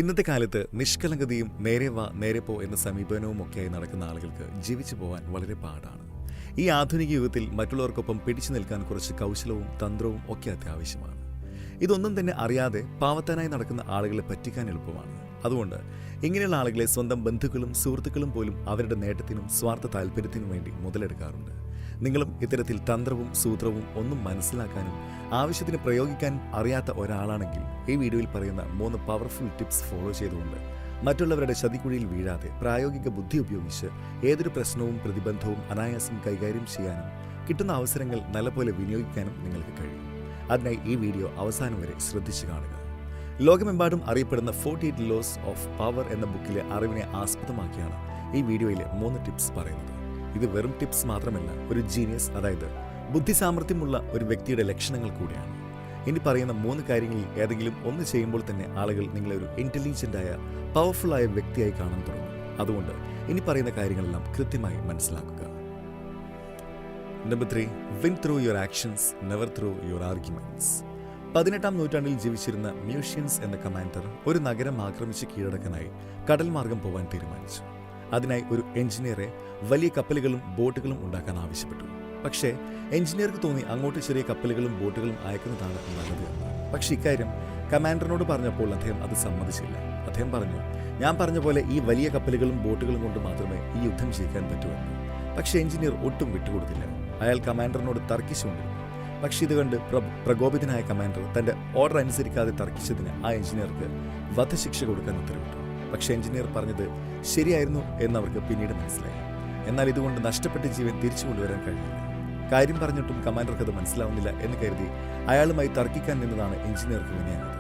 ഇന്നത്തെ കാലത്ത് നിഷ്കളങ്കതയും നേരെ വാ നേരെ പോ എന്ന സമീപനവും ഒക്കെയായി നടക്കുന്ന ആളുകൾക്ക് ജീവിച്ചു പോകാൻ വളരെ പാടാണ്. ഈ ആധുനിക യുഗത്തിൽ മറ്റുള്ളവർക്കൊപ്പം പിടിച്ചു നിൽക്കാൻ കുറച്ച് കൗശലവും തന്ത്രവും ഒക്കെ അത്യാവശ്യമാണ്. ഇതൊന്നും തന്നെ അറിയാതെ പാവത്താനായി നടക്കുന്ന ആളുകളെ പറ്റിക്കാൻ എളുപ്പമാണ്. അതുകൊണ്ട് ഇങ്ങനെയുള്ള ആളുകളെ സ്വന്തം ബന്ധുക്കളും സുഹൃത്തുക്കളും പോലും അവരുടെ നേട്ടത്തിനും സ്വാർത്ഥ താല്പര്യത്തിനും വേണ്ടി മുതലെടുക്കാറുണ്ട്. നിങ്ങളും ഇത്തരത്തിൽ തന്ത്രവും സൂത്രവും ഒന്നും മനസ്സിലാക്കാനും ആവശ്യത്തിന് പ്രയോഗിക്കാനും അറിയാത്ത ഒരാളാണെങ്കിൽ ഈ വീഡിയോയിൽ പറയുന്ന 3 പവർഫുൾ ടിപ്സ് ഫോളോ ചെയ്തുകൊണ്ട് മറ്റുള്ളവരുടെ ചതിക്കുഴിയിൽ വീഴാതെ പ്രായോഗിക ബുദ്ധി ഉപയോഗിച്ച് ഏതൊരു പ്രശ്നവും പ്രതിബന്ധവും അനായാസം കൈകാര്യം ചെയ്യാനും കിട്ടുന്ന അവസരങ്ങൾ നല്ലപോലെ വിനിയോഗിക്കാനും നിങ്ങൾക്ക് കഴിയും. അതിനായി ഈ വീഡിയോ അവസാനം വരെ ശ്രദ്ധിച്ചു കാണുക. ലോകമെമ്പാടും അറിയപ്പെടുന്ന 48 ലോസ് ഓഫ് പവർ എന്ന ബുക്കിലെ അറിവിനെ ആസ്പദമാക്കിയാണ് ഈ വീഡിയോയിലെ 3 ടിപ്സ് പറയുന്നത്. ഇത് വെറും ടിപ്സ് മാത്രമല്ല, ഒരു ജീനിയസ്, അതായത് ബുദ്ധിസാമർഥ്യമുള്ള ഒരു വ്യക്തിയുടെ ലക്ഷണങ്ങൾ കൂടിയാണ്. ഇനി പറയുന്ന 3 കാര്യങ്ങളിൽ ഏതെങ്കിലും ഒന്ന് ചെയ്യുമ്പോൾ തന്നെ ആളുകൾ നിങ്ങളെ ഒരു ഇന്റലിജന്റായ പവർഫുള്ളായ വ്യക്തിയായി കാണാൻ തുടങ്ങും. അതുകൊണ്ട് ഇനി പറയുന്ന കാര്യങ്ങളെല്ലാം കൃത്യമായി മനസ്സിലാക്കുക. Number 3, win through your actions, never through your arguments. 18-ാം നൂറ്റാണ്ടിൽ ജീവിച്ചിരുന്ന മ്യൂഷ്യൻസ് എന്ന കമാൻഡർ ഒരു നഗരം ആക്രമിച്ച് കീഴടക്കാനായി കടൽ മാർഗം പോകാൻ തീരുമാനിച്ചു. അതിനായി ഒരു എഞ്ചിനീയറെ വലിയ കപ്പലുകളും ബോട്ടുകളും ഉണ്ടാക്കാൻ ആവശ്യപ്പെട്ടു. പക്ഷേ എഞ്ചിനീയർക്ക് തോന്നി അങ്ങോട്ട് ചെറിയ കപ്പലുകളും ബോട്ടുകളും അയക്കുന്നതാണ് നല്ലത് എന്ന്. പക്ഷേ ഇക്കാര്യം കമാൻഡറിനോട് പറഞ്ഞപ്പോൾ അദ്ദേഹം അത് സമ്മതിച്ചില്ല. അദ്ദേഹം പറഞ്ഞു, ഞാൻ പറഞ്ഞ പോലെ ഈ വലിയ കപ്പലുകളും ബോട്ടുകളും കൊണ്ട് മാത്രമേ ഈ യുദ്ധം ജയിക്കാൻ പറ്റൂ എന്ന്. പക്ഷേ എഞ്ചിനീയർ ഒട്ടും വിട്ടുകൊടുത്തില്ല. അയാൾ കമാൻഡറിനോട് തർക്കിച്ചുകൊണ്ടിരുന്നു. പക്ഷേ ഇത് കണ്ട് പ്രകോപിതനായ കമാൻഡർ തന്റെ ഓർഡർ അനുസരിക്കാതെ തർക്കിച്ചതിന് ആ എഞ്ചിനീയർക്ക് വധശിക്ഷ കൊടുക്കാൻ ഉത്തരവിട്ടു. പക്ഷേ എഞ്ചിനീയർ പറഞ്ഞത് ശരിയായിരുന്നു എന്നവർക്ക് പിന്നീട് മനസ്സിലായി. എന്നാൽ ഇതുകൊണ്ട് നഷ്ടപ്പെട്ട ജീവൻ തിരിച്ചു കൊണ്ടുവരാൻ കഴിയില്ല. കാര്യം പറഞ്ഞിട്ടും കമാൻഡർക്ക് അത് മനസ്സിലാവുന്നില്ല എന്ന് കരുതി അയാളുമായി തർക്കിക്കാൻ നിന്നതാണ് എഞ്ചിനീയർക്ക് വിനയായത്.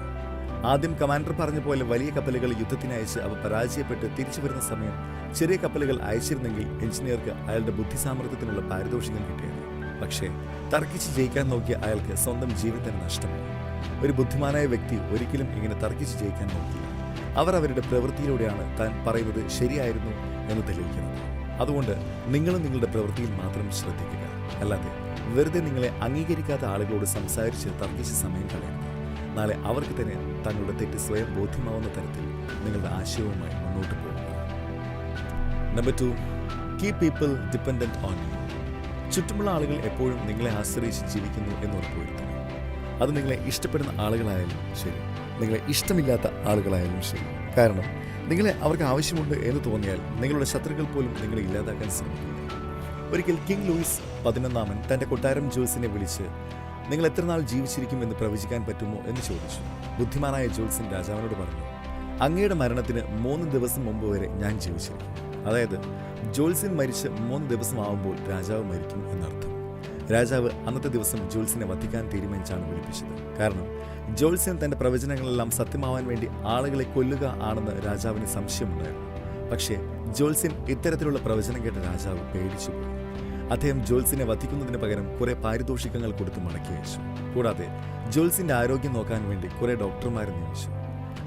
ആദ്യം കമാൻഡർ പറഞ്ഞ പോലെ വലിയ കപ്പലുകൾ യുദ്ധത്തിന് അയച്ച് അവ പരാജയപ്പെട്ട് തിരിച്ചു വരുന്ന സമയം ചെറിയ കപ്പലുകൾ അയച്ചിരുന്നെങ്കിൽ എഞ്ചിനീയർക്ക് അയാളുടെ ബുദ്ധിസാമർത്ഥ്യത്തിനുള്ള പാരിതോഷികം കിട്ടിയത്. പക്ഷേ തർക്കിച്ച് ജയിക്കാൻ നോക്കിയ അയാൾക്ക് സ്വന്തം ജീവൻ തന്നെ നഷ്ടമായി. ഒരു ബുദ്ധിമാനായ വ്യക്തി ഒരിക്കലും ഇങ്ങനെ തർക്കിച്ച് ജയിക്കാൻ നോക്കില്ല. അവർ അവരുടെ പ്രവൃത്തിയിലൂടെയാണ് താൻ പറയുന്നത് ശരിയായിരുന്നു എന്ന് തെളിയിക്കുന്നത്. അതുകൊണ്ട് നിങ്ങളും നിങ്ങളുടെ പ്രവൃത്തിയിൽ മാത്രം ശ്രദ്ധിക്കുക. അല്ലാതെ വെറുതെ നിങ്ങളെ അംഗീകരിക്കാത്ത ആളുകളോട് സംസാരിച്ച് തർക്കിച്ച് സമയം കളയരുത്. നാളെ അവർക്ക് തന്നെ തങ്ങളുടെ തെറ്റ് സ്വയം ബോധ്യമാവുന്ന തരത്തിൽ നിങ്ങളുടെ ആശയവുമായി മുന്നോട്ട് പോകുക. Number 2, keep people dependent on you. ചുറ്റുമുള്ള ആളുകൾ എപ്പോഴും നിങ്ങളെ ആശ്രയിച്ച് ജീവിക്കുന്നു എന്ന് ഉറപ്പുവരുത്തുക. അത് നിങ്ങളെ ഇഷ്ടപ്പെടുന്ന ആളുകളായാലും ശരി, നിങ്ങളെ ഇഷ്ടമില്ലാത്ത ആളുകളായാലും ശരി. കാരണം നിങ്ങളെ അവർക്ക് ആവശ്യമുണ്ട് എന്ന് തോന്നിയാൽ നിങ്ങളുടെ ശത്രുക്കൾ പോലും നിങ്ങളെ ഇല്ലാതാക്കാൻ ശ്രമിക്കില്ല. ഒരിക്കൽ കിങ് ലൂയിസ് 11 തന്റെ കൊട്ടാരം ജോൽസിനെ വിളിച്ച് നിങ്ങൾ എത്ര നാൾ ജീവിച്ചിരിക്കും എന്ന് പ്രവചിക്കാൻ പറ്റുമോ എന്ന് ചോദിച്ചു. ബുദ്ധിമാനായ ജോൽസൻ രാജാവിനോട് പറഞ്ഞു, അങ്ങയുടെ മരണത്തിന് 3 ദിവസം മുമ്പ് വരെ ഞാൻ ജീവിച്ചിരിക്കും. അതായത് ജോൽസൻ മരിച്ച് 3 ദിവസം ആവുമ്പോൾ രാജാവ് മരിക്കും എന്നർത്ഥം. രാജാവ് അന്നത്തെ ദിവസം ജോൽസിനെ വധിക്കാൻ തീരുമാനിച്ചാണ് വിളിപ്പിച്ചത്. കാരണം ജോൽസൻ തന്റെ പ്രവചനങ്ങളെല്ലാം സത്യമാവാൻ വേണ്ടി ആളുകളെ കൊല്ലുക ആണെന്ന് രാജാവിന് സംശയമുണ്ടായിരുന്നു. പക്ഷേ ജോൽസൻ ഇത്തരത്തിലുള്ള പ്രവചനം കേട്ട രാജാവ് പേടിച്ചുപോയി. അദ്ദേഹം ജോൽസിനെ വധിക്കുന്നതിന് പകരം കുറെ പാരിതോഷികങ്ങൾ കൊടുത്ത് മടക്കി അയച്ചു. കൂടാതെ ജോൽസിന്റെ ആരോഗ്യം നോക്കാൻ വേണ്ടി കുറെ ഡോക്ടർമാരെ നിയമിച്ചു.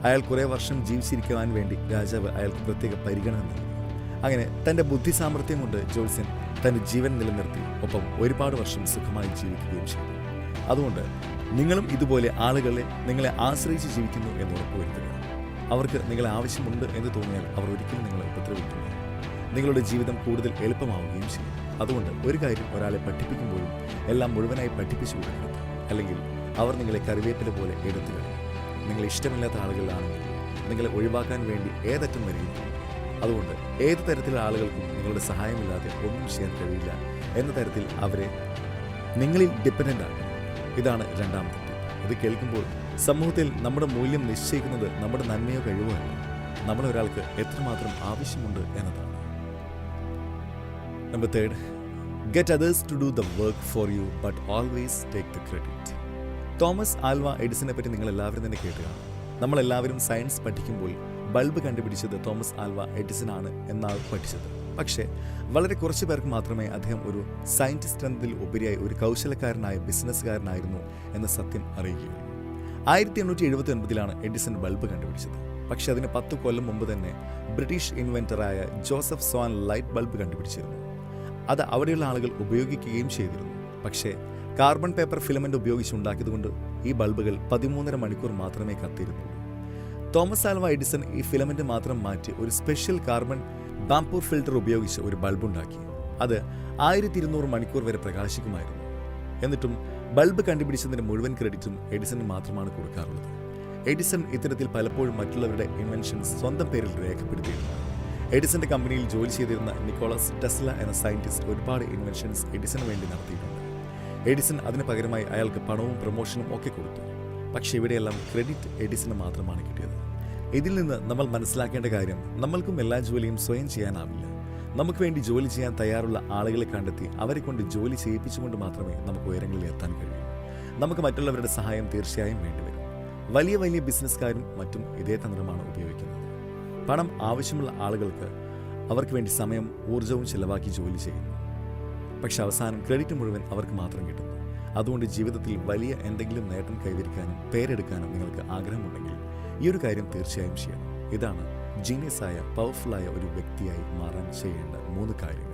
അയാൾ കുറെ വർഷം ജീവിച്ചിരിക്കുവാൻ വേണ്ടി രാജാവ് അയാൾക്ക് പ്രത്യേക പരിഗണന നൽകി. അങ്ങനെ തന്റെ ബുദ്ധി സാമർഥ്യം കൊണ്ട് ജോൽസൻ തന്റെ ജീവൻ നിലനിർത്തി, ഒപ്പം ഒരുപാട് വർഷം സുഖമായി ജീവിക്കുകയും ചെയ്തു. അതുകൊണ്ട് നിങ്ങളും ഇതുപോലെ ആളുകളെ നിങ്ങളെ ആശ്രയിച്ച് ജീവിക്കുന്നു എന്ന് ഉറപ്പുവരുത്തുക. അവർക്ക് നിങ്ങളെ ആവശ്യമുണ്ട് എന്ന് തോന്നിയാൽ അവർ ഒരിക്കലും നിങ്ങളെ ഉപദ്രവിക്കില്ല. നിങ്ങളുടെ ജീവിതം കൂടുതൽ എളുപ്പമാവുകയും ചെയ്യും. അതുകൊണ്ട് ഒരു കാര്യം ഒരാളെ പഠിപ്പിക്കുമ്പോഴും എല്ലാം മുഴുവനായി പഠിപ്പിച്ചു കൊടുക്കരുത്. അല്ലെങ്കിൽ അവർ നിങ്ങളെ കറിവേപ്പില പോലെ എടുത്തു കളയും. നിങ്ങളെ ഇഷ്ടമില്ലാത്ത ആളുകളാണെങ്കിൽ നിങ്ങളെ ഒഴിവാക്കാൻ വേണ്ടി ഏതറ്റം വരെയും. അതുകൊണ്ട് ഏത് തരത്തിലുള്ള ആളുകൾക്കും നിങ്ങളുടെ സഹായമില്ലാതെ ഒന്നും ചെയ്യാൻ കഴിയില്ല എന്ന തരത്തിൽ അവരെ നിങ്ങളിൽ ഡിപ്പെൻഡൻ്റ് ആക്കണം. ഇതാണ് 2ാമത്തെ ടിപ്പ്. ഇത് കേൾക്കുമ്പോൾ സമൂഹത്തിൽ നമ്മുടെ മൂല്യം നിശ്ചയിക്കുന്നത് നമ്മുടെ നന്മയോ കഴിവോ അല്ല, നമ്മൾ ഒരാൾക്ക് എത്രമാത്രം ആവശ്യമുണ്ട് എന്നതാണ്. Number 3, get others to do the work for you but always take the credit. Thomas Alva എഡിസനെ പറ്റി നിങ്ങൾ എല്ലാവരും തന്നെ കേട്ടുകയാണ്. നമ്മളെല്ലാവരും സയൻസ് പഠിക്കുമ്പോൾ ബൾബ് കണ്ടുപിടിച്ചത് തോമസ് ആൽവ എഡിസൺ ആണ് എന്നാണ് പഠിച്ചത്. പക്ഷേ വളരെ കുറച്ച് പേർക്ക് മാത്രമേ അദ്ദേഹം ഒരു സയന്റിസ്റ്റ് എന്നതിൽ ഉപരിയായി ഒരു കൗശലക്കാരനായ ബിസിനസ്സുകാരനായിരുന്നു എന്ന സത്യം അറിയുകയുള്ളൂ. 1879 എഡിസൺ ബൾബ് കണ്ടുപിടിച്ചത്. പക്ഷെ അതിന് 10 കൊല്ലം മുമ്പ് തന്നെ ബ്രിട്ടീഷ് ഇൻവെന്ററായ ജോസഫ് സ്വാൻ ലൈറ്റ് ബൾബ് കണ്ടുപിടിച്ചിരുന്നു. അത് അവിടെയുള്ള ആളുകൾ ഉപയോഗിക്കുകയും ചെയ്തിരുന്നു. പക്ഷേ കാർബൺ പേപ്പർ ഫിലമെന്റ് ഉപയോഗിച്ചുണ്ടാക്കിയതുകൊണ്ട് ഈ ബൾബുകൾ 13.5 മണിക്കൂർ മാത്രമേ കത്തിയിരുന്നുള്ളൂ. തോമസ് ആൽവ എഡിസൺ ഈ ഫിലമെന്റ് മാത്രം മാറ്റി ഒരു സ്പെഷ്യൽ കാർബൺ ബാംപൂർ ഫിൽട്ടർ ഉപയോഗിച്ച് ഒരു ബൾബ് ഉണ്ടാക്കി. അത് 1200 മണിക്കൂർ വരെ പ്രകാശിക്കുമായിരുന്നു. എന്നിട്ടും ബൾബ് കണ്ടുപിടിച്ചതിന്റെ മുഴുവൻ ക്രെഡിറ്റും എഡിസന് മാത്രമാണ് കൊടുക്കാറുള്ളത്. എഡിസൺ ഇത്തരത്തിൽ പലപ്പോഴും മറ്റുള്ളവരുടെ ഇൻവെൻഷൻസ് സ്വന്തം പേരിൽ രേഖപ്പെടുത്തിയിരുന്നു. എഡിസന്റെ കമ്പനിയിൽ ജോലി ചെയ്തിരുന്ന നിക്കോളസ് ടെസ്ല എന്ന സയന്റിസ്റ്റ് ഒരുപാട് ഇൻവെൻഷൻസ് എഡിസന് വേണ്ടി നടത്തിയിട്ടുണ്ട്. എഡിസൺ അതിന് പകരമായി അയാൾക്ക് പണവും പ്രൊമോഷനും ഒക്കെ കൊടുത്തു. പക്ഷേ ഇവിടെയെല്ലാം ക്രെഡിറ്റ് എഡിസന് മാത്രമാണ് കിട്ടിയത്. ഇതിൽ നിന്ന് നമ്മൾ മനസ്സിലാക്കേണ്ട കാര്യം, നമ്മൾക്കും എല്ലാ ജോലിയും സ്വയം ചെയ്യാനാവില്ല. നമുക്ക് വേണ്ടി ജോലി ചെയ്യാൻ തയ്യാറുള്ള ആളുകളെ കണ്ടെത്തി അവരെ കൊണ്ട് ജോലി ചെയ്യിപ്പിച്ചുകൊണ്ട് മാത്രമേ നമുക്ക് ഉയരങ്ങളിൽ എത്താൻ കഴിയൂ. നമുക്ക് മറ്റുള്ളവരുടെ സഹായം തീർച്ചയായും വേണ്ടിവരും. വലിയ വലിയ ബിസിനസ്സുകാരും മറ്റും ഇതേ തന്ത്രമാണ് ഉപയോഗിക്കുന്നത്. പണം ആവശ്യമുള്ള ആളുകൾക്ക് അവർക്ക് വേണ്ടി സമയം ഊർജവും ചെലവാക്കി ജോലി ചെയ്യുന്നു. പക്ഷെ അവസാനം ക്രെഡിറ്റ് മുഴുവൻ അവർക്ക് മാത്രം കിട്ടുന്നു. അതുകൊണ്ട് ജീവിതത്തിൽ വലിയ എന്തെങ്കിലും നേട്ടം കൈവരിക്കാനും പേരെടുക്കാനും നിങ്ങൾക്ക് ആഗ്രഹമുണ്ടെങ്കിൽ ഈ ഒരു കാര്യം തീർച്ചയായും ചെയ്യണം. ഇതാണ് ജീനിയസായ പവർഫുള്ളായ ഒരു വ്യക്തിയായി മാറാൻ ചെയ്യേണ്ട 3 കാര്യങ്ങൾ.